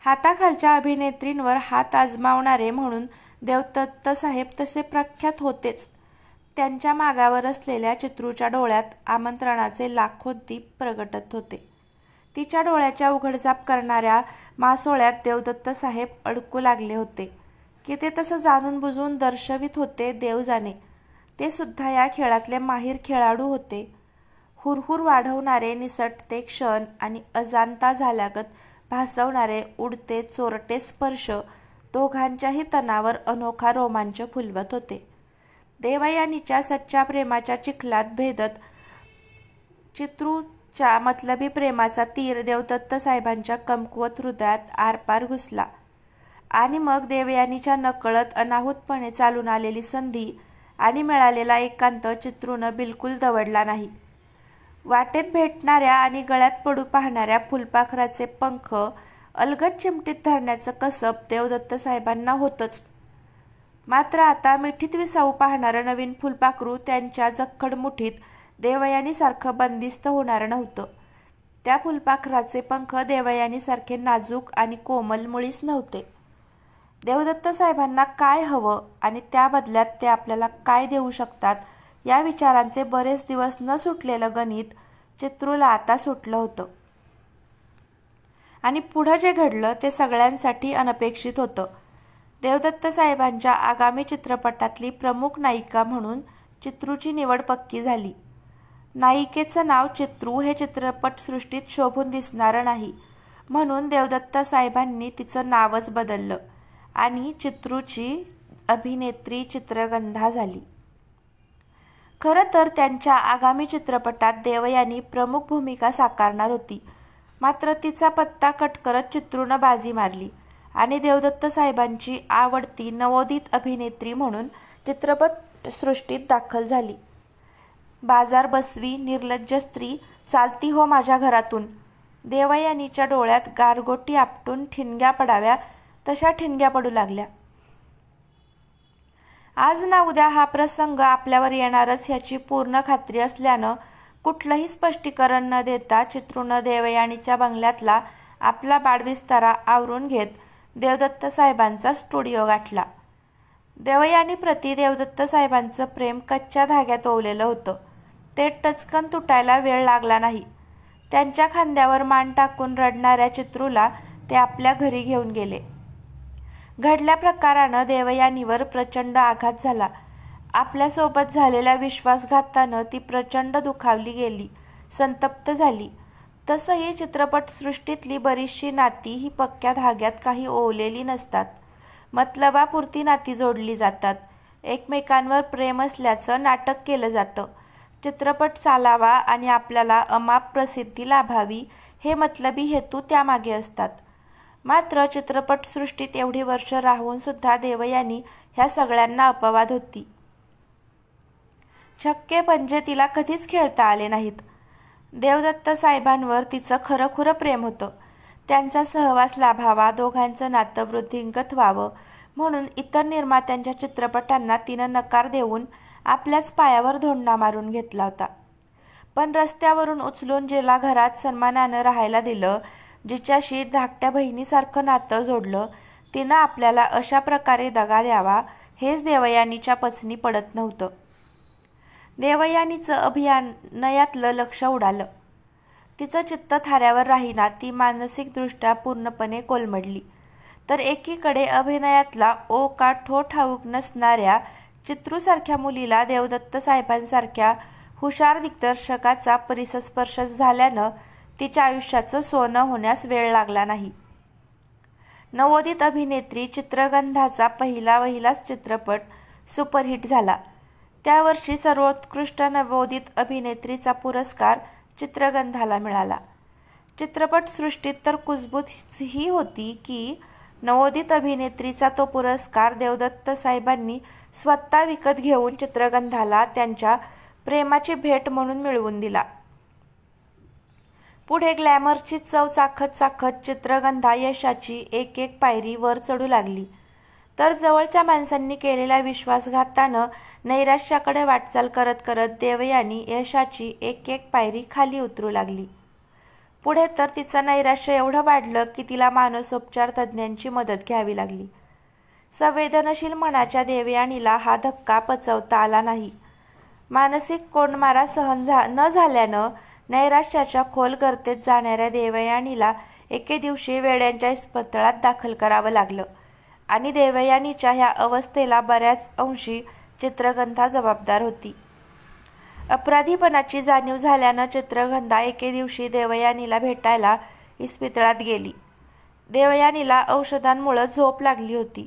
हाताखालच्या अभिनेत्रींवर हात आजमावणारे म्हणून देवदत्त साहेब तसे प्रख्यात होतेच. त्यांच्या मागावर असलेल्या चित्रूच्या डोळ्यात आमंत्रणाचे लाखो दीप प्रगटत होते. तिच्या डोळ्याच्या उघडझाप करणाऱ्या मासोळ्यात देवदत्त साहेब अडकू लागले होते की ते तसं जाणून बुजून दर्शवित होते देव जाणे. ते सुद्धा या खेळातले माहीर खेळाडू होते. हुरहुर वाढवणारे निसटते क्षण आणि अजाणता झाल्यागत भासवणारे उडते चोरटे स्पर्श दोघांच्याही तनावर अनोखा रोमांच फुलवत होते. देवयानीच्या सच्च्या प्रेमाच्या चिखलात भेदत चित्रूच्या मतलबी प्रेमाचा तीर देवदत्त साहेबांच्या कमकुवत हृदयात आरपार घुसला आणि मग देवयानीच्या नकळत अनाहूतपणे चालून आलेली संधी आणि मिळालेला एकांत चित्रूनं बिलकुल दवडला नाही. वाटेत भेटणाऱ्या आणि गळ्यात पडू पाहणाऱ्या फुलपाखराचे पंख अलगद चिमटीत धरण्याचं कसब देवदत्त साहेबांना होतंच. मात्र आता मिठीत विसावू पाहणारं नवीन फुलपाखरू त्यांच्या जखड मुठीत देवयानीसारखं बंदिस्त होणार नव्हतं. त्या फुलपाखराचे पंख देवयानीसारखे नाजूक आणि कोमल मुळीच नव्हते. देवदत्त साहेबांना काय हवं आणि त्या बदल्यात ते आपल्याला काय देऊ शकतात या विचारांचे बरेच दिवस न सुटलेलं गणित चित्रूला आता सुटलं होतं. आणि पुढं जे घडलं ते सगळ्यांसाठी अनपेक्षित होतं. देवदत्त साहेबांच्या आगामी चित्रपटातली प्रमुख नायिका म्हणून चित्रूची निवड पक्की झाली. नायिकेचं नाव चित्रू हे चित्रपटसृष्टीत शोभून दिसणारं नाही म्हणून देवदत्त साहेबांनी तिचं नावच बदललं आणि चित्रूची अभिनेत्री चित्रगंधा झाली. खरं तर त्यांच्या आगामी चित्रपटात देवयानी प्रमुख भूमिका साकारणार होती. मात्र तिचा पत्ता कट करत चित्रूनं बाजी मारली आणि देवदत्त साहेबांची आवडती नवोदित अभिनेत्री म्हणून चित्रपटसृष्टीत दाखल झाली. बाजार बसवी निर्लज्ज स्त्री चालती हो माझ्या घरातून. देवयानीच्या डोळ्यात गारगोटी आपटून ठिणग्या पडाव्या तशा ठिणग्या पडू लागल्या. आज ना उद्या हा प्रसंग आपल्यावर येणारच ह्याची पूर्ण खात्री असल्यानं कुठलंही स्पष्टीकरण न देता चित्रूनं देवयानीच्या बंगल्यातला आपला बाडबिस्तारा आवरून घेत देवदत्त साहेबांचा स्टुडिओ गाठला. देवयानीप्रती देवदत्त साहेबांचं प्रेम कच्च्या धाग्यात ओवलेलं होतं. ते टचकन तुटायला वेळ लागला नाही. त्यांच्या खांद्यावर मान टाकून रडणाऱ्या चित्रूला ते आपल्या घरी घेऊन गेले. घडल्या प्रकारानं देवयानीवर प्रचंड आघात झाला. आपल्यासोबत झालेल्या विश्वासघातानं ती प्रचंड दुखावली गेली, संतप्त झाली. तसंही चित्रपटसृष्टीतली बरीचशी नाती ही पक्क्या धाग्यात काही ओवलेली नसतात. मतलबापुरती नाती जोडली जातात. एकमेकांवर प्रेम असल्याचं नाटक केलं जातं. चित्रपट चालावा आणि आपल्याला अमाप प्रसिद्धी लाभावी हे मतलबी हेतू त्यामागे असतात. मात्र चित्रपटसृष्टीत एवढी वर्ष राहून सुद्धा देवयानी ह्या सगळ्यांना अपवाद होती. छक्के पंजे तिला कधीच खेळता आले नाहीत. देवदत्त साहेबांवर तिचं खरंखुरं प्रेम होतं. त्यांचा सहवास लाभावा, दोघांचं नातं वृद्धिंगत व्हावं म्हणून इतर निर्मात्यांच्या चित्रपटांना तिनं नकार देऊन आपल्याच पायावर धोंडा मारून घेतला होता. पण रस्त्यावरून उचलून जिला घरात सन्मानानं राहायला दिलं, जिच्याशी धाकट्या बहिणीसारखं नातं जोडलं, तिनं आपल्याला अशा प्रकारे दगा द्यावा हेच देवयानीच्या पचनी पडत नव्हतं. देवयानीचं अभिनयातलं लक्ष उडालं. तिचं चित्त थाऱ्यावर राहिना. ती मानसिकदृष्ट्या पूर्णपणे कोलमडली. तर एकीकडे अभिनयातला ओका ठो ठाऊक नसणाऱ्या चित्रूसारख्या मुलीला देवदत्त साहेबांसारख्या हुशार दिग्दर्शकाचा परिसस्पर्श झाल्यानं तिच्या आयुष्याचं सोनं होण्यास वेळ लागला नाही. नवोदित अभिनेत्री चित्रगंधाचा पहिलाच चित्रपट सुपरहिट झाला. त्या वर्षी सर्वोत्कृष्ट नवोदित अभिनेत्रीचा पुरस्कार चित्रगंधाला मिळाला. चित्रपटसृष्टीत तर कुजबूज ही होती की नवोदित अभिनेत्रीचा तो पुरस्कार देवदत्त साहेबांनी स्वतः विकत घेऊन चित्रगंधाला त्यांच्या प्रेमाची भेट म्हणून मिळवून दिला. पुढे ग्लॅमरची चव चाखत चाखत चित्रगंधा यशाची एक एक पायरी वर चढू लागली. तर जवळच्या माणसांनी केलेल्या विश्वासघातानं नैराश्याकडे वाटचाल करत करत देवयानी यशाची एक एक पायरी खाली उतरू लागली. पुढे तर तिचं नैराश्य एवढं वाढलं की तिला मानसोपचार तज्ज्ञांची मदत घ्यावी लागली. संवेदनशील मनाच्या देवयानीला हा धक्का पचवता आला नाही. मानसिक कोंडमारा सहन न झाल्यानं नैराश्याच्या खोल गर्तेत जाणाऱ्या देवयानीला एके दिवशी वेड्यांच्या इस्पितळात दाखल करावं लागलं आणि देवयानीच्या ह्या अवस्थेला बऱ्याच अंशी चित्रगंधा जबाबदार होती. अपराधीपणाची जाणीव झाल्यानं चित्रगंधा एके दिवशी देवयानीला भेटायला इस्पितळात गेली. देवयानीला औषधांमुळे झोप लागली होती.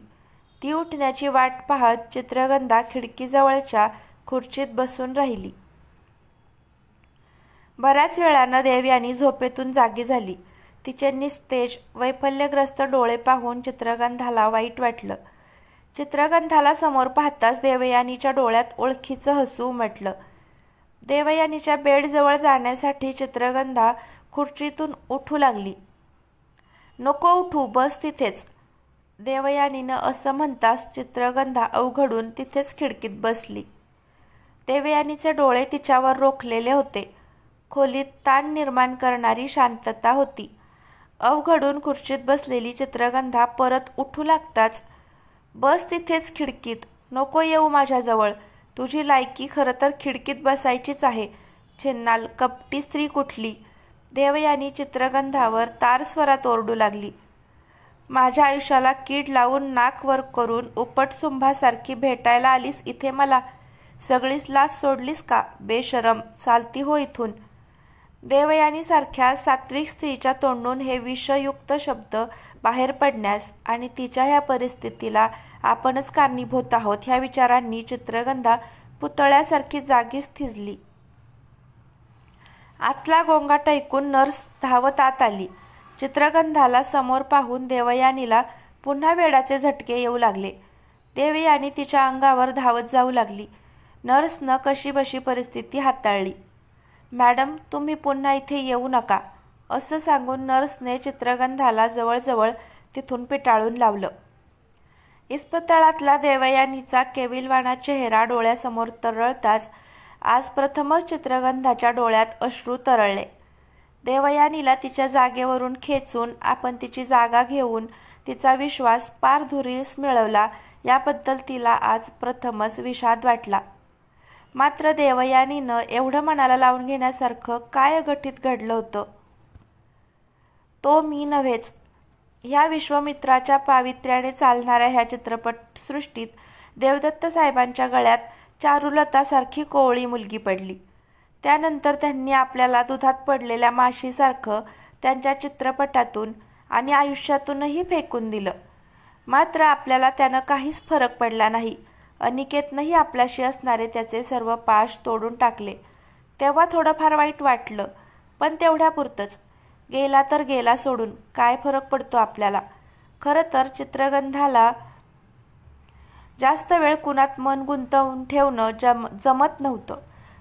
ती उठण्याची वाट पाहत चित्रगंधा खिडकीजवळच्या खुर्चीत बसून राहिली. बऱ्याच वेळानं देवयानी झोपेतून जागी झाली. तिचे निस्तेज वैफल्यग्रस्त डोळे पाहून चित्रगंधाला वाईट वाटलं. चित्रगंधाला समोर पाहताच देवयानीच्या डोळ्यात ओळखीचं हसू उमटलं. देवयानीच्या बेडजवळ जाण्यासाठी चित्रगंधा खुर्चीतून उठू लागली. नको उठू, बस तिथेच. देवयानीनं असं म्हणताच चित्रगंधा अवघडून तिथेच खिडकीत बसली. देवयानीचे डोळे तिच्यावर रोखलेले होते. खोलीत ताण निर्माण करणारी शांतता होती. अवघडून खुर्चीत बसलेली चित्रगंधा परत उठू लागताच, बस तिथेच खिडकीत, नको येऊ माझ्याजवळ. तुझी लायकी खरं तर खिडकीत बसायचीच आहे. छिन्नाल, कपटी स्त्री कुठली. देवयानी चित्रगंधावर तार स्वरात ओरडू लागली. माझ्या आयुष्याला कीड लावून नाक वर करून उपटसुंभासारखी भेटायला आलीस इथे मला. सगळीच लाज सोडलीस का? बेशरम, चालती हो इथून. देवयानीसारख्या सात्विक स्त्रीच्या तोंडून हे विषयुक्त शब्द बाहेर पडण्यास आणि तिच्या ह्या परिस्थितीला आपणच कारणीभूत आहोत ह्या विचारांनी चित्रगंधा पुतळ्यासारखी जागीच थिजली. आतला गोंगाट ऐकून नर्स धावत आत आली. चित्रगंधाला समोर पाहून देवयानीला पुन्हा वेडाचे झटके येऊ लागले. देवयानी तिच्या अंगावर धावत जाऊ लागली. नर्सनं कशीबशी परिस्थिती हाताळली. मॅडम, तुम्ही पुन्हा इथे येऊ नका, असं सांगून नर्सने चित्रगंधाला जवळजवळ तिथून पिटाळून लावलं. इस्पितळातला देवयानीचा केविलवाणा चेहरा डोळ्यासमोर तरळताच आज प्रथमच चित्रगंधाच्या डोळ्यात अश्रू तरळले. देवयानीला तिच्या जागेवरून खेचून आपण तिची जागा घेऊन तिचा विश्वास पार धुरीस मिळवला याबद्दल तिला आज प्रथमच विषाद वाटला. मात्र देवयानीनं एवढं मनाला लावून घेण्यासारखं काय अघटित घडलं होतं? तो मी नव्हेच. ह्या विश्वामित्राच्या पावित्र्याने चालणाऱ्या ह्या चित्रपटसृष्टीत देवदत्त साहेबांच्या गळ्यात चारुलतासारखी कोवळी मुलगी पडली. त्यानंतर त्यांनी आपल्याला दुधात पडलेल्या माशीसारखं त्यांच्या चित्रपटातून आणि आयुष्यातूनही फेकून दिलं. मात्र आपल्याला त्यानं काहीच फरक पडला नाही. अनिकेतनंही आपल्याशी असणारे त्याचे सर्व पाश तोडून टाकले. तेव्हा थोडंफार वाईट वाटलं, पण तेवढ्यापुरतंच. गेला तर गेला सोडून, काय फरक पडतो आपल्याला. खरं तर चित्रगंधाला जास्त वेळ कुणात मन गुंतवून ठेवणं जमत नव्हतं.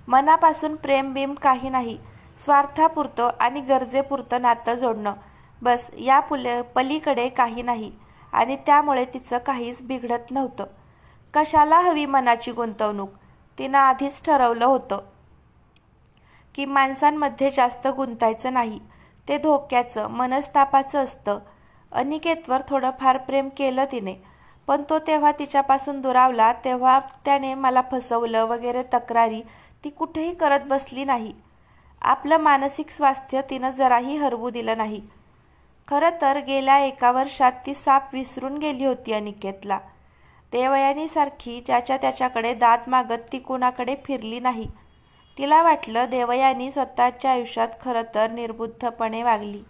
मनापासून प्रेम बिम काही नाही, स्वार्थापुरतं आणि गरजेपुरतं नातं जोडणं, बस. या पलीकडे काही नाही. आणि त्यामुळे तिचं काहीच बिघडत नव्हतं. कशाला हवी मनाची गुंतवणूक? तिनं आधीच ठरवलं होतं की माणसांमध्ये जास्त गुंतायचं नाही. ते धोक्याचं, मनस्तापाचं असतं. अनिकेतवर थोडंफार प्रेम केलं तिने, पण तो तेव्हा तिच्यापासून दुरावला तेव्हा त्याने मला फसवलं वगैरे तक्रारी ती कुठेही करत बसली नाही. आपलं मानसिक स्वास्थ्य तिनं जराही हरवू दिलं नाही. खरं तर गेल्या 1 वर्षात ती साप विसरून गेली होती अनिकेतला. देवयानीसारखी ज्याच्या त्याच्याकडे दाद मागत ती कुणाकडे फिरली नाही. तिला वाटलं देवयानी स्वतःच्या आयुष्यात खरं तर निर्बुद्धपणे वागली.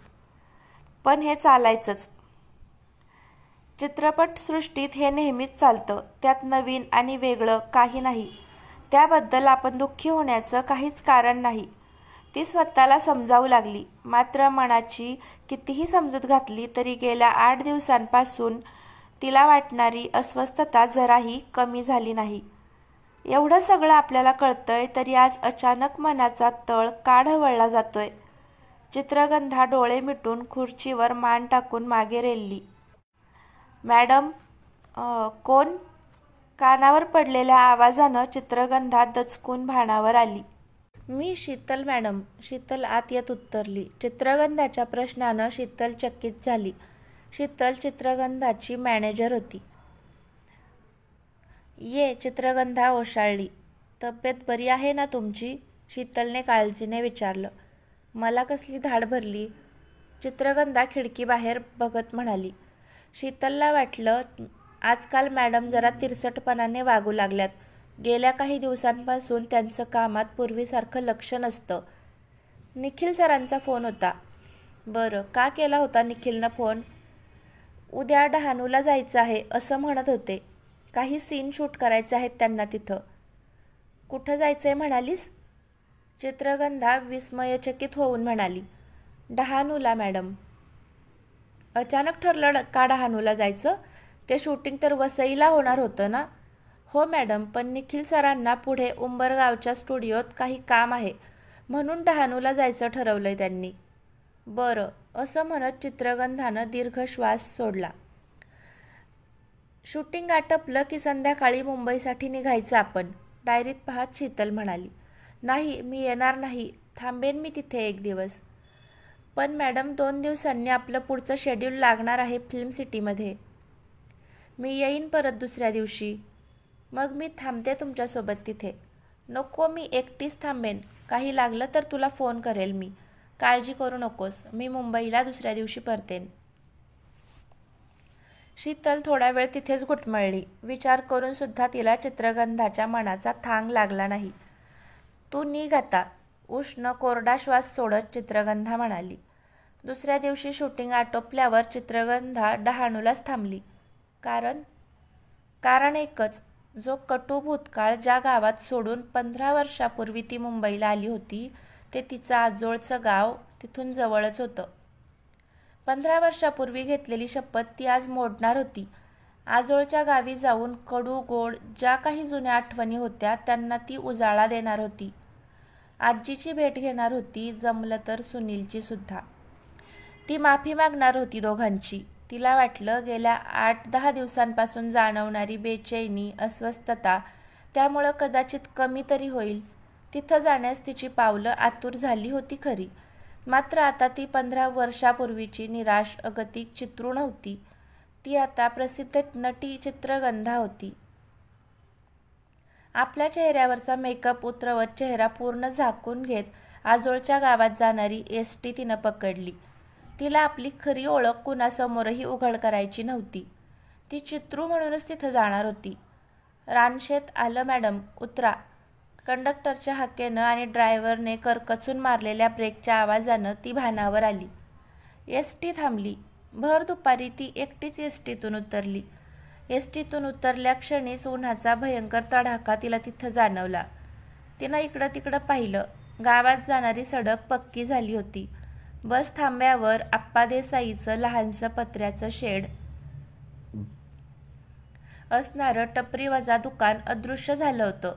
पण हे चालायचंच. चित्रपटसृष्टीत हे नेहमीच चालतं. त्यात नवीन आणि वेगळं काही नाही. त्याबद्दल आपण दुःखी होण्याचं काहीच कारण नाही. ती स्वतःला समजावू लागली. मात्र मनाची कितीही समजूत घातली तरी गेल्या 8 दिवसांपासून तिला वाटणारी अस्वस्थता जराही कमी झाली नाही. एवढं सगळं आपल्याला कळतंय तरी आज अचानक मनाचा तळ का ढवळला जातोय? चित्रगंधा डोळे मिटून खुर्चीवर मान टाकून मागे रेलली. मॅडम, कोण? कानावर पडलेल्या आवाजानं चित्रगंधा दचकून भानावर आली. मी शीतल मॅडम. शीतल आत येत उत्तरली. चित्रगंधाच्या प्रश्नानं शीतल चकित झाली. शीतल चित्रगंधाची मॅनेजर होती. ये. चित्रगंधा ओशाळली. तब्येत बरी आहे ना तुमची? शीतलने काळजीने विचारलं. मला कसली धाड भरली? चित्रगंधा खिडकीबाहेर बघत म्हणाली. शीतलला वाटलं आजकाल मॅडम जरा तिरसटपणाने वागू लागल्यात. गेल्या काही दिवसांपासून त्यांचं कामात पूर्वीसारखं लक्ष नसतं. निखिल सरांचा फोन होता. बरं, का केला होता निखिलनं फोन? उद्या डहाणूला जायचं आहे असं म्हणत होते. काही सीन शूट करायचे आहेत त्यांना तिथं. कुठं जायचंय म्हणालीस? चित्रगंधा विस्मयचकित होऊन म्हणाली. डहाणूला मॅडम. अचानक ठरलं का डहाणूला जायचं? ते शूटिंग तर वसईला होणार होतं ना? हो मॅडम, पण निखिल सरांना पुढे उंबरगावच्या स्टुडिओत काही काम आहे म्हणून डहाणूला जायचं ठरवलंय त्यांनी. बरं, असं म्हणत चित्रगंधानं दीर्घ श्वास सोडला. शूटिंग आटपलं की संध्याकाळी मुंबईसाठी निघायचं आपण. डायरीत पाहत शीतल म्हणाली. नाही, मी येणार नाही. थांबेन मी तिथे एक दिवस. पण मॅडम 2 दिवसांनी आपलं पुढचं शेड्यूल लागणार आहे फिल्म सिटीमध्ये. मी येईन परत दुसऱ्या दिवशी. मग मी थांबते तुमच्यासोबत तिथे. नको, मी एकटीच थांबेन. काही लागलं तर तुला फोन करेल मी. काळजी करू नकोस. मी मुंबईला दुसऱ्या दिवशी परतेन. शीतल थोडा वेळ तिथेच घुटमळली. विचार करून सुद्धा तिला चित्रगंधाच्या मनाचा थांग लागला नाही. तू निघ आता. उष्ण कोरडा श्वास सोडत चित्रगंधा म्हणाली. दुसऱ्या दिवशी शूटिंग आटोपल्यावर चित्रगंधा डहाणूलाच थांबली. कारण एकच. जो कटू भूतकाळ ज्या गावात सोडून 15 वर्षापूर्वी ती मुंबईला आली होती ते तिचं आजोळचं गाव तिथून जवळच होतं. 15 वर्षापूर्वी घेतलेली शपथ ती आज मोडणार होती. आजोळच्या गावी जाऊन कडू गोड ज्या काही जुन्या आठवणी होत्या त्यांना ती उजाळा देणार होती. आजीची भेट घेणार होती, जमलं तर सुनीलची सुद्धा. ती माफी मागणार होती दोघांची. तिला वाटलं गेल्या 8-10 दिवसांपासून जाणवणारी बेचैनी, अस्वस्थता त्यामुळं कदाचित कमी तरी होईल. तिथं जाण्यास तिची पावलं आतुर झाली होती खरी. मात्र आता ती 15 वर्षापूर्वीची निराश अगतिक चित्रू नव्हती. ती आता प्रसिद्ध नटी चित्रगंधा होती. आपल्या चेहऱ्यावरचा मेकअप उतरवत चेहरा पूर्ण झाकून घेत आजोळच्या गावात जाणारी एसटी तिनं पकडली. तिला आपली खरी ओळख कुणासमोरही उघड करायची नव्हती. ती चित्रू म्हणूनच तिथं जाणार होती. रानशेत आलं मॅडम, उतरा. कंडक्टरच्या हाकेनं आणि ड्रायव्हरने करकचून मारलेल्या ब्रेकच्या आवाजानं ती भानावर आली. एसटी थांबली. भर दुपारी ती एकटीच एसटीतून उतरली. एसटीतून उतरल्या क्षणीच उन्हाचा भयंकर तडाखा तिला तिथं जाणवला. तिनं इकडं तिकडं पाहिलं. गावात जाणारी सडक पक्की झाली होती. बस थांब्यावर आप्पा देसाईचं लहानसं पत्र्याचं शेड असणारं टपरीवजा दुकान अदृश्य झालं होतं.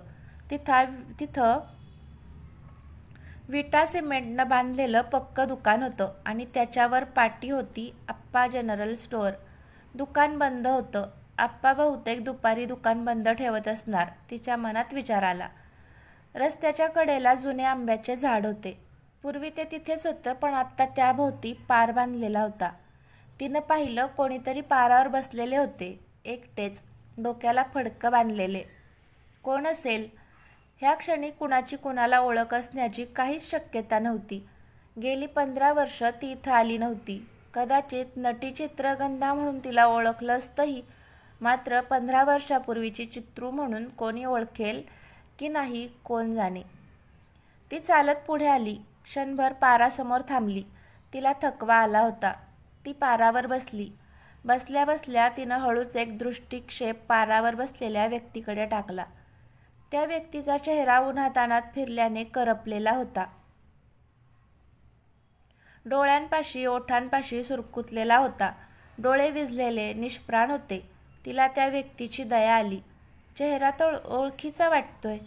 तिथं विटा सिमेंटनं बांधलेलं पक्कं दुकान होतं आणि त्याच्यावर पाटी होती आप्पा जनरल स्टोअर. दुकान बंद होतं. आप्पा बहुतेक दुपारी दुकान बंद ठेवत असणार, तिच्या मनात विचार आला. रस्त्याच्या कडेला जुने आंब्याचे झाड होते. पूर्वी ते तिथेच होतं, पण आत्ता त्याभोवती पार बांधलेला होता. तिनं पाहिलं कोणीतरी पारावर बसलेले होते, एकटेच, डोक्याला फडकं बांधलेले. कोण असेल? ह्या क्षणी कुणाची कुणाला ओळख असण्याची काहीच शक्यता नव्हती. गेली 15 वर्ष ती इथं आली नव्हती. कदाचित नटी चित्रगंधा म्हणून तिला ओळखलं असतंही, मात्र 15 वर्षापूर्वीची चित्रू म्हणून कोणी ओळखेल की नाही कोण जाणे. ती चालत पुढे आली. क्षणभर पारासमोर थांबली. तिला थकवा आला होता. ती पारावर बसली. बसल्या बसल्या तिनं हळूच एक दृष्टिक्षेप पारावर बसलेल्या व्यक्तीकडे टाकला. त्या व्यक्तीचा चेहरा उन्हातानात फिरल्याने करपलेला होता. डोळ्यांपाशी ओठांपाशी सुरकुतलेला होता. डोळे विझलेले, निष्प्राण होते. तिला त्या व्यक्तीची दया आली. चेहरा तर ओळखीचा वाटतोय,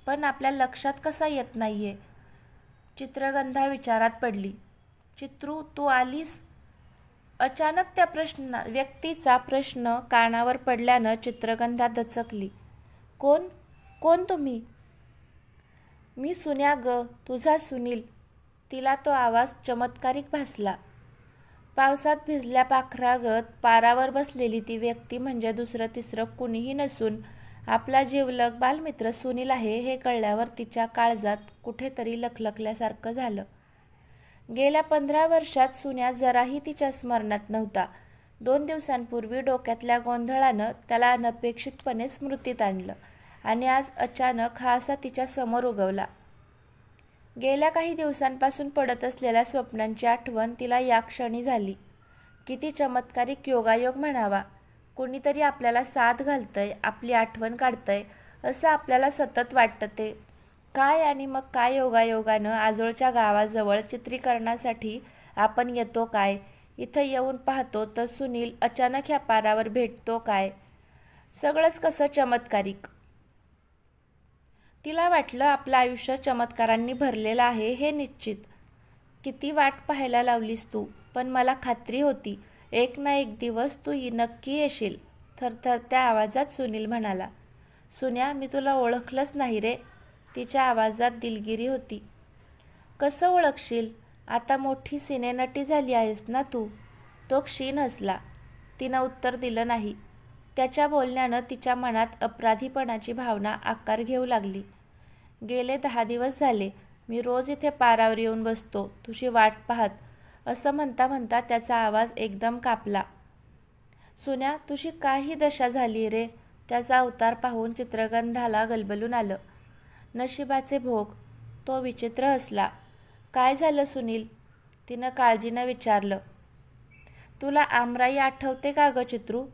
पण आपल्या लक्षात कसा येत नाहीये. चित्रगंधा विचारात पडली. चित्रू, तू आलीस? अचानक त्या व्यक्तीचा प्रश्न कानावर पडल्यानं चित्रगंधा दचकली. कोण तुम्ही? मी सुन्या ग, तुझा सुनील. तिला तो आवाज चमत्कारिक भासला. पावसात भिजल्या पाखरागत पारावर बसलेली ती व्यक्ती म्हणजे दुसरं तिसरं कुणीही नसून आपला जिवलग बालमित्र सुनील आहे हे कळल्यावर तिच्या काळजात कुठेतरी लखलखल्यासारखं झालं. गेल्या 15 वर्षात सुन्या जराही तिच्या स्मरणात नव्हता. 2 दिवसांपूर्वी डोक्यातल्या गोंधळानं त्याला अनपेक्षितपणे स्मृतीत आणलं आणि आज अचानक हा असा तिच्या समोर उगवला. गेल्या काही दिवसांपासून पडत असलेल्या स्वप्नांची आठवण तिला या क्षणी झाली. किती चमत्कारिक योगायोग म्हणावा. कोणीतरी आपल्याला साथ घालतंय, आपली आठवण काढतंय असं आपल्याला सतत वाटतं ते. काय आणि मग काय योगायोगानं आजोळच्या गावाजवळ चित्रीकरणासाठी आपण येतो काय, इथं येऊन पाहतो तर सुनील अचानक ह्या पारावर भेटतो काय. सगळंच कसं चमत्कारिक. तिला वाटलं आपलं आयुष्य चमत्कारांनी भरलेलं आहे हे निश्चित. किती वाट पाहायला लावलीस तू, पण मला खात्री होती एक ना एक दिवस तू नक्की येशील, थरथरत्या आवाजात सुनील म्हणाला. सुन्या, मी तुला ओळखलंच नाही रे. तिच्या आवाजात दिलगिरी होती. कसं ओळखशील, आता मोठी सिनेनटी झाली आहेस ना तू. तो क्षीण हसला. तिनं उत्तर दिलं नाही. त्याच्या बोलण्यानं तिच्या मनात अपराधीपणाची भावना आकार घेऊ लागली. गेले 10 दिवस झाले मी रोज इथे पारावर येऊन बसतो तुझी वाट पाहत, असं म्हणता म्हणता त्याचा आवाज एकदम कापला. सुन्या, तुझी काही दशा झाली रे. त्याचा अवतार पाहून चित्रगंधाला गलबलून आलं. नशिबाचे भोग. तो विचित्र हसला. काय झालं सुनील, तिनं काळजीनं विचारलं. तुला आमराई आठवते का ग चित्रू.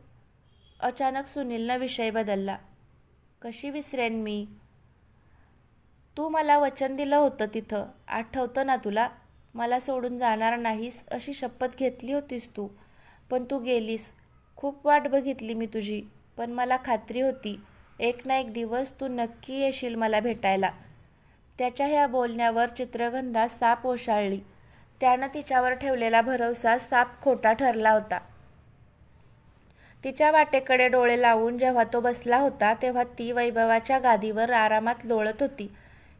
अचानक सुनीलनं विषय बदलला. कशी विसरेन मी. तू मला वचन दिलं होतं तिथं, आठवतं ना तुला. मला सोडून जाणार नाहीस अशी शपथ घेतली होतीस तू, पण तू गेलीस. खूप वाट बघितली मी तुझी, पण मला खात्री होती एक ना एक दिवस तू नक्की येशील मला भेटायला. त्याच्या ह्या बोलण्यावर चित्रगंधा साप ओशाळली. त्यानं तिच्यावर ठेवलेला भरवसा साप खोटा ठरला होता. तिच्या वाटेकडे डोळे लावून जेव्हा तो बसला होता तेव्हा ती वैभवाच्या गादीवर आरामात लोळत होती.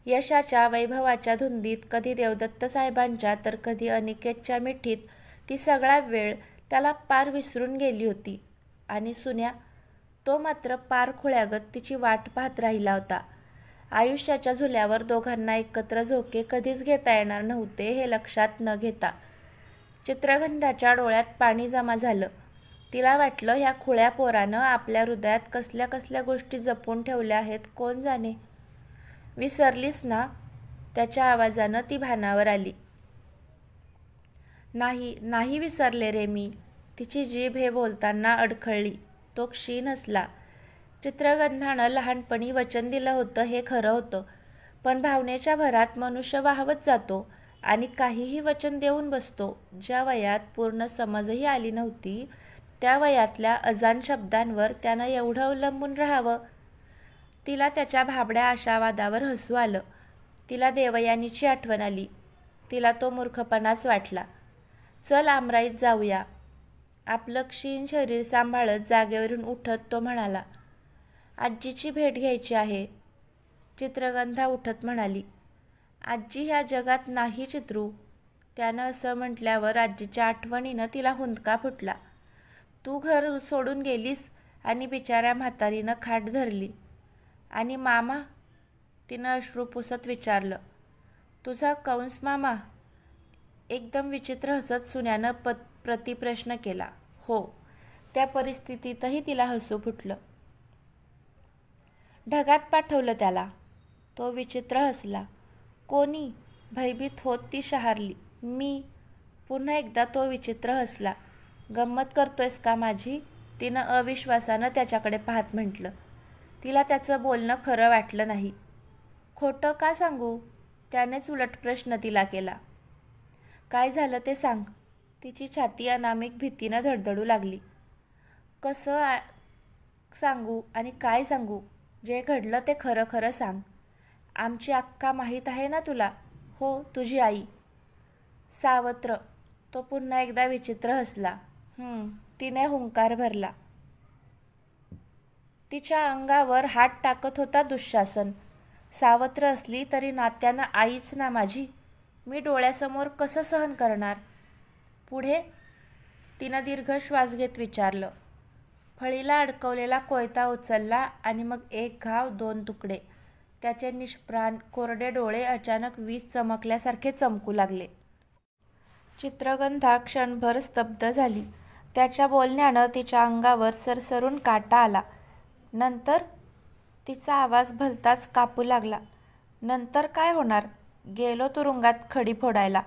यशाच्या वैभवाच्या धुंदीत कधी देवदत्त साहेबांच्या तर कधी अनिकेतच्या मिठीत ती सगळा वेळ त्याला पार विसरून गेली होती. आणि सुन्या, तो मात्र पार खुळ्यागत तिची वाट पाहत राहिला होता. आयुष्याच्या झुल्यावर दोघांना एकत्र झोके कधीच घेता येणार नव्हते हे लक्षात न घेता. चित्रगंधाच्या डोळ्यात पाणी जमा झालं. तिला वाटलं ह्या खुळ्या पोरानं आपल्या हृदयात कसल्या कसल्या गोष्टी जपून ठेवल्या आहेत कोण जाणे. विसरलीस ना. त्याच्या आवाजानं ती भानावर आली. नाही नाही विसरले रे मी. तिची जीभ हे बोलताना अडखळली. तो क्षीण हसला. चित्रगंधानं लहानपणी वचन दिलं होतं हे खरं होतं, पण भावनेच्या भरात मनुष्य वाहवत जातो आणि काहीही वचन देऊन बसतो. ज्या वयात पूर्ण समजही आली नव्हती त्या वयातल्या अजाण शब्दांवर त्यानं एवढं अवलंबून राहावं. तिला त्याच्या भाबड्या आशावादावर हसू आलं. तिला देवयानीची आठवण आली. तिला तो मूर्खपणाच वाटला. चल आमराईत जाऊया. आपलं क्षीण शरीर सांभाळत जागेवरून उठत तो म्हणाला. आजीची भेट घ्यायची आहे. चित्रगंधा उठत म्हणाली. आजी ह्या जगात नाही चित्रू. त्यानं असं म्हटल्यावर आजीच्या आठवणीनं तिला हुंदका फुटला. तू घर सोडून गेलीस आणि बिचाऱ्या म्हातारीनं खाट धरली. आणि मामा, तिनं अश्रू पुसत विचारलं. तुझा कंस मामा. एकदम विचित्र हसत सुन्यानं प्रतिप्रश्न केला. हो. त्या परिस्थितीतही तिला हसू फुटलं. ढगात पाठवलं त्याला. तो विचित्र हसला. कोणी. भयभीत होत ती शहारली. मी. पुन्हा एकदा तो विचित्र हसला. गंमत करतोयस का माझी. तिनं अविश्वासानं त्याच्याकडे पाहत म्हटलं. तिला त्याचं बोलणं खरं वाटलं नाही. खोटं का सांगू. त्यानेच उलट प्रश्न तिला केला. काय झालं ते सांग. तिची छाती अनामिक भीतीनं धडधडू लागली. कसं सांगू आणि काय सांगू. जे घडलं ते खरं खरं सांग. आमची अक्का माहीत आहे ना तुला. हो, तुझी आई. सावत्र. तो पुन्हा एकदा विचित्र हसला. तिने हुंकार भरला. तिच्या अंगावर हात टाकत होता दुःशासन. सावत्र असली तरी नात्यानं आईच ना माझी. मी डोळ्यासमोर कसं सहन करणार. पुढे तिनं दीर्घ श्वास घेत विचारलं. फळीला अडकवलेला कोयता उचलला आणि मग एक घाव, दोन तुकडे. त्याचे निष्प्राण कोरडे डोळे अचानक वीज चमकल्यासारखे चमकू लागले. चित्रगंधा क्षणभर स्तब्ध झाली. त्याच्या बोलण्यानं तिच्या अंगावर सरसरून काटा आला. नंतर तिचा आवाज भलताच कापू लागला. नंतर काय होणार? गेलो तुरुंगात खडी फोडायला.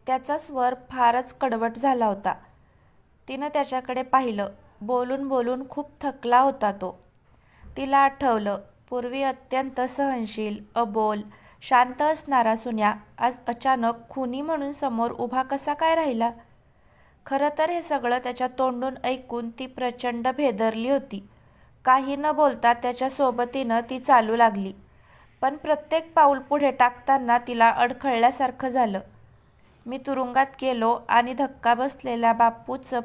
त्याचा स्वर फारच कडवट झाला होता. तिनं त्याच्याकडे पाहिलं. बोलून बोलून खूप थकला होता तो. तिला आठवलं, पूर्वी अत्यंत सहनशील, अबोल, शांत असणारा सुन्या आज अचानक खुनी म्हणून समोर उभा कसा काय राहिला. खरं तर हे सगळं त्याच्या तोंडून ऐकून ती प्रचंड भेदरली होती. काही न बोलता त्याच्या सोबतीनं ती चालू लागली. पण प्रत्येक पाऊल पुढे टाकताना तिला अडखळल्यासारखं झालं. मी तुरुंगात गेलो आणि धक्का बसलेल्या बापूचं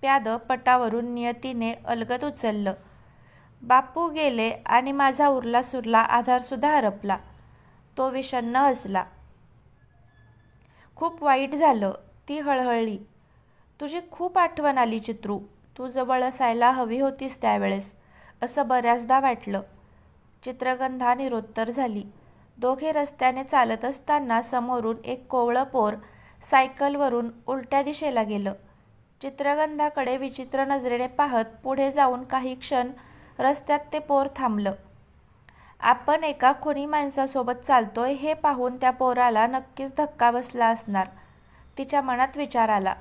प्यादं पटावरून नियतीने अलगद उचललं. बापू गेले आणि माझा उरला सुरला आधारसुद्धा हरपला. तो विषण्ण हसला. खूप वाईट झालं. ती हळहळली. तुझी खूप आठवण आली चित्रू. तू जवळ असायला हवी होतीस त्यावेळेस, असं बऱ्याचदा वाटलं. चित्रगंधा निरुत्तर झाली. दोघे रस्त्याने चालत असताना समोरून एक कोवळं पोर सायकलवरून उलट्या दिशेला गेलं. चित्रगंधाकडे विचित्र नजरेने पाहत पुढे जाऊन काही क्षण रस्त्यात ते पोर थांबलं. आपण एका खुनी माणसासोबत चालतोय हे पाहून त्या पोराला नक्कीच धक्का बसला असणार. तिच्या मनात विचार आला.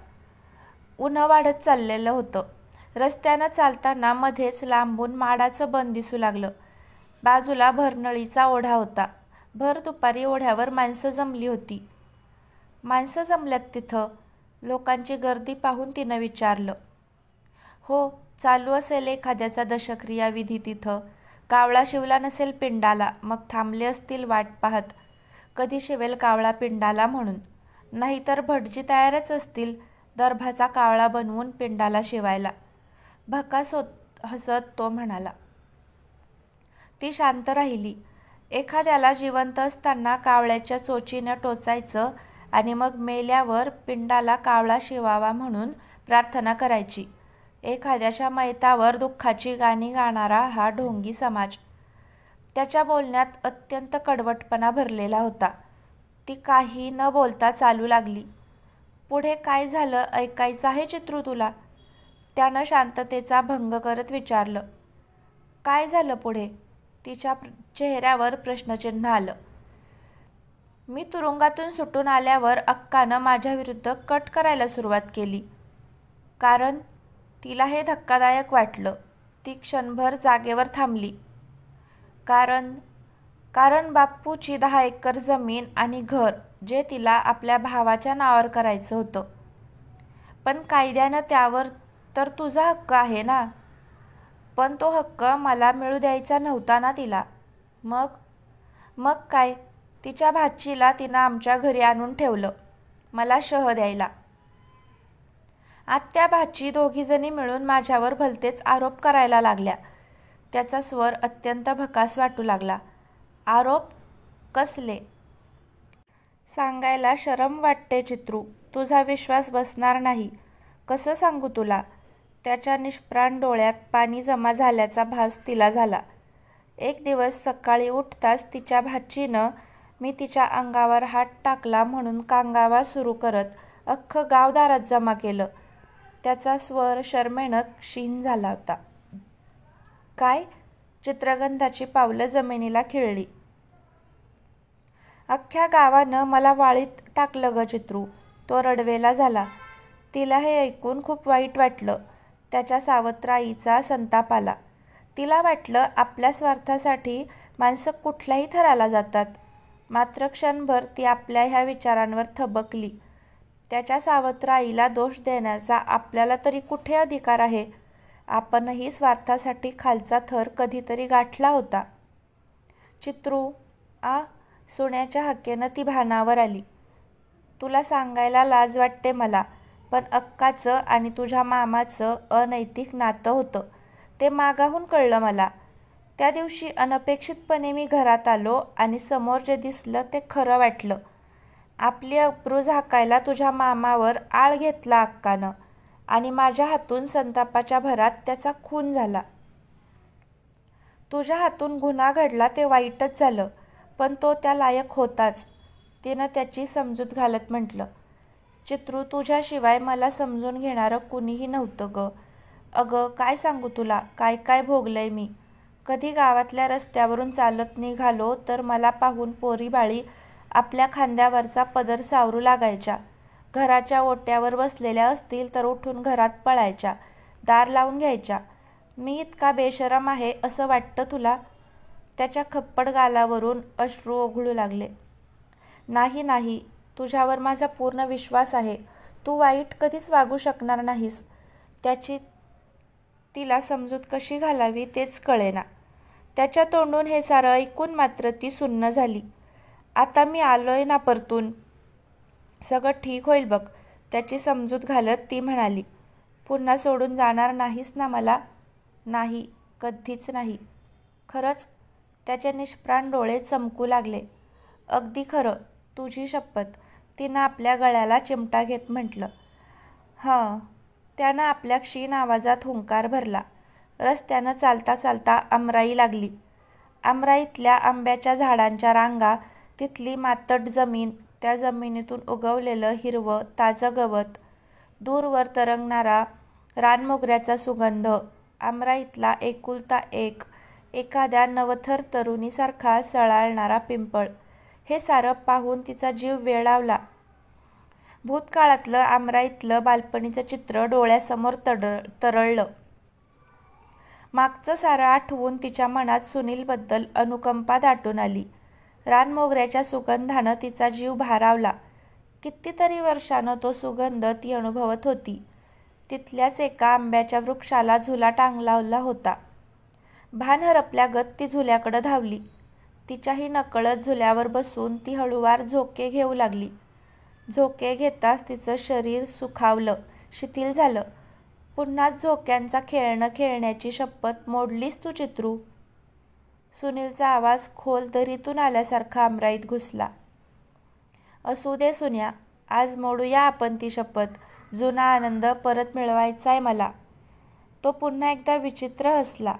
उन्हं वाढत चाललेलं होतं. रस्त्यानं चालताना मध्येच लांबून माडाचं बन दिसू लागलं. बाजूला भरनळीचा ओढा होता. भर दुपारी ओढ्यावर माणसं जमली होती. माणसं जमल्यात तिथं? लोकांची गर्दी पाहून तिनं विचारलं. हो, चालू असेल एखाद्याचा दशक्रिया विधी तिथं. कावळा शिवला नसेल पिंडाला, मग थांबले असतील वाट पाहत. कधी शिवेल कावळा पिंडाला म्हणून. नाहीतर भटजी तयारच असतील दर्भाचा कावळा बनवून पिंडाला शिवायला. भकास हसत तो म्हणाला. ती शांत राहिली. एखाद्याला जिवंत असताना कावळ्याच्या चोचीनं टोचायचं आणि मग मेल्यावर पिंडाला कावळा शिवावा म्हणून प्रार्थना करायची. एखाद्याच्या मैतावर दुःखाची गाणी गाणारा हा ढोंगी समाज. त्याच्या बोलण्यात अत्यंत कडवटपणा भरलेला होता. ती काही न बोलता चालू लागली. पुढे काय झालं ऐकायचं आहे चित्रू तुला? त्यानं शांततेचा भंग करत विचारलं. काय झालं पुढे? तिच्या चेहऱ्यावर प्रश्नचिन्ह आलं. मी तुरुंगातून सुटून आल्यावर अक्कानं माझ्याविरुद्ध कट करायला सुरुवात केली. कारण? तिला हे धक्कादायक वाटलं. ती क्षणभर जागेवर थांबली. कारण बाप्पूची 10 एकर जमीन आणि घर जे तिला आपल्या भावाच्या नावावर करायचं होतं. पण कायद्यानं त्यावर तर तुझा हक्क आहे ना. पण तो हक्क मला मिळू द्यायचा नव्हता ना तिला. मग काय? तिच्या भाचीला तिनं आमच्या घरी आणून ठेवलं मला शह द्यायला. आत्या भाची दोघीजणी मिळून माझ्यावर भलतेच आरोप करायला लागल्या. त्याचा स्वर अत्यंत भकास वाटू लागला. आरोप? कसले? सांगायला शरम वाटते चित्रू. तुझा विश्वास बसणार नाही. कसं सांगू तुला? त्याच्या निष्प्राण डोळ्यात पाणी जमा झाल्याचा भास तिला झाला. एक दिवस सकाळी उठताच तिच्या भाचीनं मी तिच्या अंगावर हात टाकला म्हणून कांगावा सुरू करत अख्खं गाव दारात जमा केलं. त्याचा स्वर शरमेनं क्षीण झाला होता. काय? चित्रगंधाची पावलं जमिनीला खिळली. अख्ख्या गावानं मला वाळीत टाकलं ग चित्रू. तो रडवेला झाला. तिला हे ऐकून खूप वाईट वाटलं. त्याच्या सावत्राईचा संताप आला. तिला वाटलं आपल्या स्वार्थासाठी माणसं कुठल्याही थराला जातात. मात्र क्षणभर ती आपल्या ह्या विचारांवर थबकली. त्याच्या सावत्राईला दोष देण्याचा आपल्याला तरी कुठे अधिकार आहे? आपणही स्वार्थासाठी खालचा थर कधीतरी गाठला होता. चित्रू, सुण्याच्या हाकेनं ती भानावर आली. तुला सांगायला लाज वाटते मला, पण अक्काचं आणि तुझ्या मामाचं अनैतिक नातं होतं. ते मागाहून कळलं मला. त्या दिवशी अनपेक्षितपणे मी घरात आलो आणि समोर जे दिसलं ते खरं वाटलं. आपली अब्रू झाकायला तुझ्या मामावर आळ घेतला अक्कानं आणि माझ्या हातून संतापाच्या भरात त्याचा खून झाला. तुझ्या हातून गुन्हा घडला ते वाईटच झालं, पण तो त्या लायक होताच, तिनं त्याची समजूत घालत म्हटलं. चित्रू, तुझ्याशिवाय मला समजून घेणारं कुणीही नव्हतं ग. अगं काय सांगू तुला, काय काय भोगलंय मी. कधी गावातल्या रस्त्यावरून चालत निघालो तर मला पाहून पोरीबाळी आपल्या खांद्यावरचा पदर सावरू लागायच्या. घराच्या ओट्यावर बसलेल्या असतील तर उठून घरात पळायच्या, दार लावून घ्यायच्या. मी इतका बेशरम आहे असं वाटतं तुला? त्याच्या खप्पड गालावरून अश्रू ओघळू लागले. नाही नाही, तुझ्यावर माझा पूर्ण विश्वास आहे. तू वाईट कधीच वागू शकणार नाहीस. त्याची तिला समजूत कशी घालावी तेच कळेना. त्याच्या तोंडून हे सारं ऐकून मात्र ती सुन्न झाली. आता मी आलोय ना परतून, सगळं ठीक होईल बघ, त्याची समजूत घालत ती म्हणाली. पुन्हा सोडून जाणार नाहीस ना मला? नाही, कधीच नाही. खरंच? त्याचे निष्प्राण डोळे चमकू लागले. अगदी खरं, तुझी शपथ, तिनं आपल्या गळ्याला चिमटा घेत म्हटलं. हां. त्यानं आपल्या क्षीण आवाजात हुंकार भरला. रस्त्यानं चालता चालता आमराई लागली. आमराईतल्या आंब्याच्या झाडांच्या रांगा, तिथली मातट जमीन, त्या जमिनीतून उगवलेलं हिरवं ताजं गवत, दूरवर तरंगणारा रानमोगऱ्याचा सुगंध, आमराईतला एकुलता एक, एखाद्या नवथर तरुणीसारखा सळाळणारा पिंपळ, हे सारं पाहून तिचा जीव वेडावला. भूतकाळातलं आमराईतलं बालपणीचं चित्र डोळ्यासमोर तरळलं. मागचं सारं आठवून तिच्या मनात सुनीलबद्दल अनुकंपा दाटून आली. रानमोगऱ्याच्या सुगंधानं तिचा जीव भारावला. कितीतरी वर्षानं तो सुगंध ती अनुभवत होती. तिथल्याच एका आंब्याच्या वृक्षाला झुला टांगलावला होता. भान हरपल्यागत ती झुल्याकडं धावली. तिच्याही नकळत झुल्यावर बसून ती हळूवार झोके घेऊ लागली. झोके घेताच तिचं शरीर सुखावलं, शिथिल झालं. पुन्हा झोक्यांचा खेळणं खेळण्याची शपथ मोडलीस तू चित्रू? सुनीलचा आवाज खोल दरीतून आल्यासारखा आमराईत घुसला. असू दे सुन्या, आज मोडूया आपण ती शपथ. जुना आनंद परत मिळवायचाय मला. तो पुन्हा एकदा विचित्र हसला.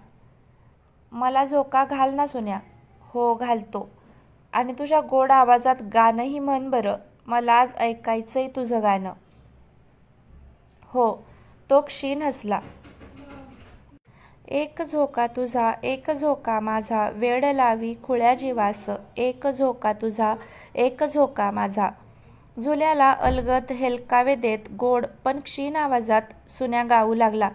मला झोका घाल ना सुन्या. हो घालतो. आणि तुझ्या गोड आवाजात गाणंही म्हण बरं, मला आज ऐकायचंय तुझं गाणं. हो. तो क्षीण हसला. एक झोका तुझा, एक झोका माझा, वेड लावी खुळ्या जीवास, एक झोका तुझा, एक झोका माझा. झुल्याला अलगद हेलकावे देत गोड पण क्षीण आवाजात सुन्या गाऊ लागला.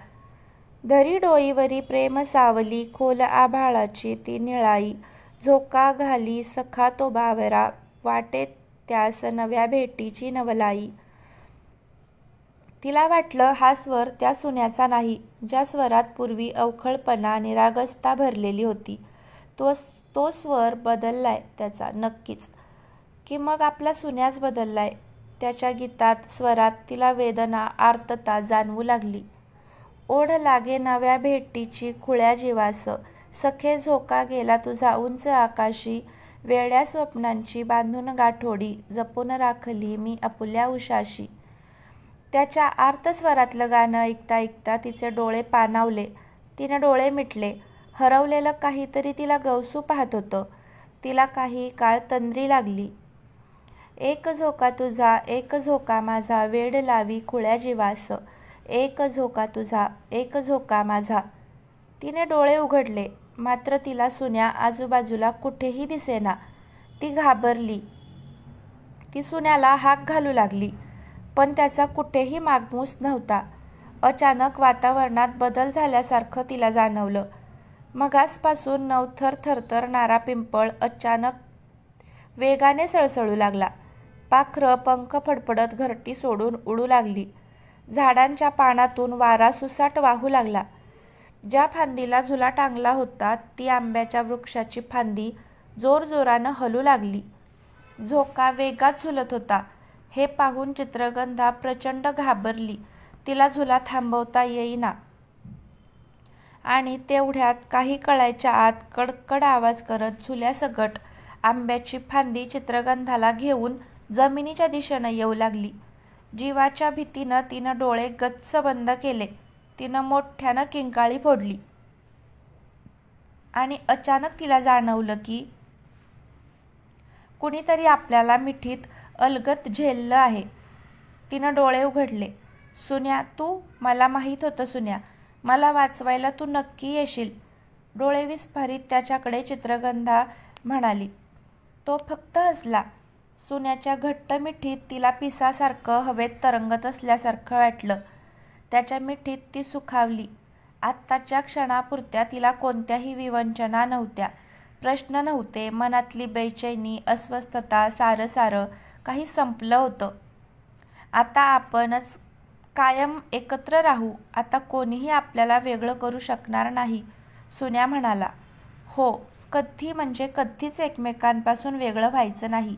धरी डोईवरी प्रेम सावली, खोल आभाळाची ती निळाई, झोका घाली सखा तो बावरा, वाटे त्यास नव्या भेटीची नवलाई. तिला वाटलं हा स्वर त्या सुन्याचा नाही, ज्या स्वरात पूर्वी अवखळपणा निरागसता भरलेली होती. तो स्वर बदललाय त्याचा नक्कीच. की मग आपला सुन्याच बदललाय. त्याच्या गीतात, स्वरात तिला वेदना, आर्तता जाणवू लागली. ओढ लागे नव्या भेटीची खुळ्या जीवास, सखे झोका गेला तुझा उंच आकाशी, वेड्या स्वप्नांची बांधून गाठोडी, जपून राखली मी आपुल्या उशाशी. त्याच्या आर्तस्वरातलं गाणं ऐकता ऐकता तिचे डोळे पाणावले. तिने डोळे मिटले. हरवलेलं काहीतरी तिला गवसू पाहत होतं. तिला काही काळ तंद्री लागली. एक झोका तुझा, एक झोका माझा, वेड लावी खुळ्या जीवास, एक झोका तुझा, एक झोका माझा. तिने डोळे उघडले, मात्र तिला सुन्या आजूबाजूला कुठेही दिसेना. ती घाबरली. ती सुन्याला हाक घालू लागली, पण त्याचा कुठेही मागमूस नव्हता. अचानक वातावरणात बदल झाल्यासारखं तिला जाणवलं. मगासपासून नवथर थरथरणारा पिंपळ अचानक वेगाने सळसळू लागला. पाखरं पंख फडफडत घरटी सोडून उडू लागली. झाडांच्या पानातून वारा सुसाट वाहू लागला. ज्या फांदीला झुला टांगला होता ती आंब्याच्या वृक्षाची फांदी जोरजोरानं हलू लागली. झोका वेगात झुलत होता. हे पाहून चित्रगंधा प्रचंड घाबरली. तिला झुला थांबवता येईना. आणि तेवढ्यात काही कळायच्या आत कडकड आवाज करत झुल्यासकट आंब्याची फांदी चित्रगंधाला घेऊन जमिनीच्या दिशेनं येऊ लागली. जीवाच्या भीतीनं तिनं डोळे गच्च बंद केले. तिनं मोठ्यानं किंकाळी फोडली आणि अचानक तिला जाणवलं की कुणीतरी आपल्याला मिठीत अलगत झेललं आहे. तिनं डोळे उघडले. सुन्या, तू? मला माहीत होतं सुन्या, मला वाचवायला तू नक्की येशील. डोळे विस्फारित त्याच्याकडे चित्रगंधा म्हणाली. तो फक्त हसला. सुन्याच्या घट्ट मिठीत तिला पिसासारखं हवेत तरंगत असल्यासारखं वाटलं. त्याच्या मिठीत ती सुखावली. आत्ताच्या क्षणापुरत्या तिला कोणत्याही विवंचना नव्हत्या, प्रश्न नव्हते. मनातली बेचैनी, अस्वस्थता, सारं काही संपलं होतं. आता आपणच कायम एकत्र राहू. आता कोणीही आपल्याला वेगळं करू शकणार नाही, सुन्या म्हणाला. हो, कधी म्हणजे कधीच एकमेकांपासून वेगळं व्हायचं नाही.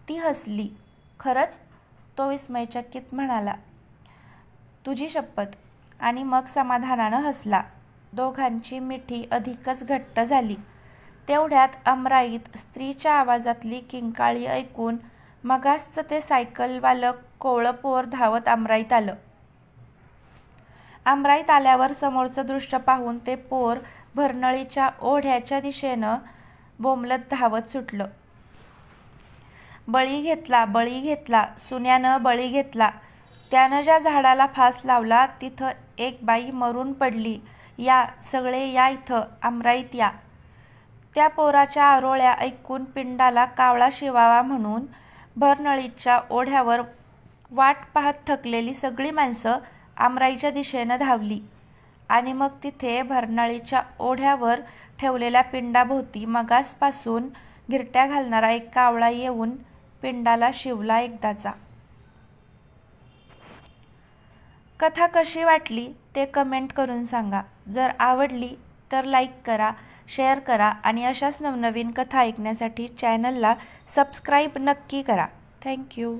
ती हसली. खरंच? तो विस्मयचकित म्हणाला. तुझी शपथ. आणि मग समाधानानं हसला. दोघांची मिठी अधिकच घट्ट झाली. तेवढ्यात अमराईत स्त्रीच्या आवाजातली किंकाळी ऐकून मगासचं ते सायकलवालं कोवळं पोर धावत अमराईत आलं. अमराईत आल्यावर समोरचं दृश्य पाहून ते पोर भरनळीच्या ओढ्याच्या दिशेनं बोंबलत धावत सुटलं. बळी घेतला, बळी घेतला, सुन्यानं बळी घेतला. त्यानं ज्या झाडाला फास लावला तिथं एक बाई मरून पडली. या सगळे, या इथं, अमराईत या. त्या पोराच्या आरोळ्या ऐकून पिंडाला कावळा शिवावा म्हणून भरनळीच्या ओढ्यावर वाट पाहत थकलेली सगळी माणसं अमराईच्या दिशेनं धावली. आणि मग तिथे भरनळीच्या ओढ्यावर ठेवलेल्या पिंडाभोवती मगासपासून घिरट्या घालणारा एक कावळा येऊन पिंडाला शिवला एकदाचा. कथा कशी वाटली ते कमेंट करून सांगा. जर आवडली तर लाईक करा, शेअर करा आणि अशाच नवनवीन कथा ऐकण्यासाठी चॅनलला सबस्क्राईब नक्की करा. थँक्यू.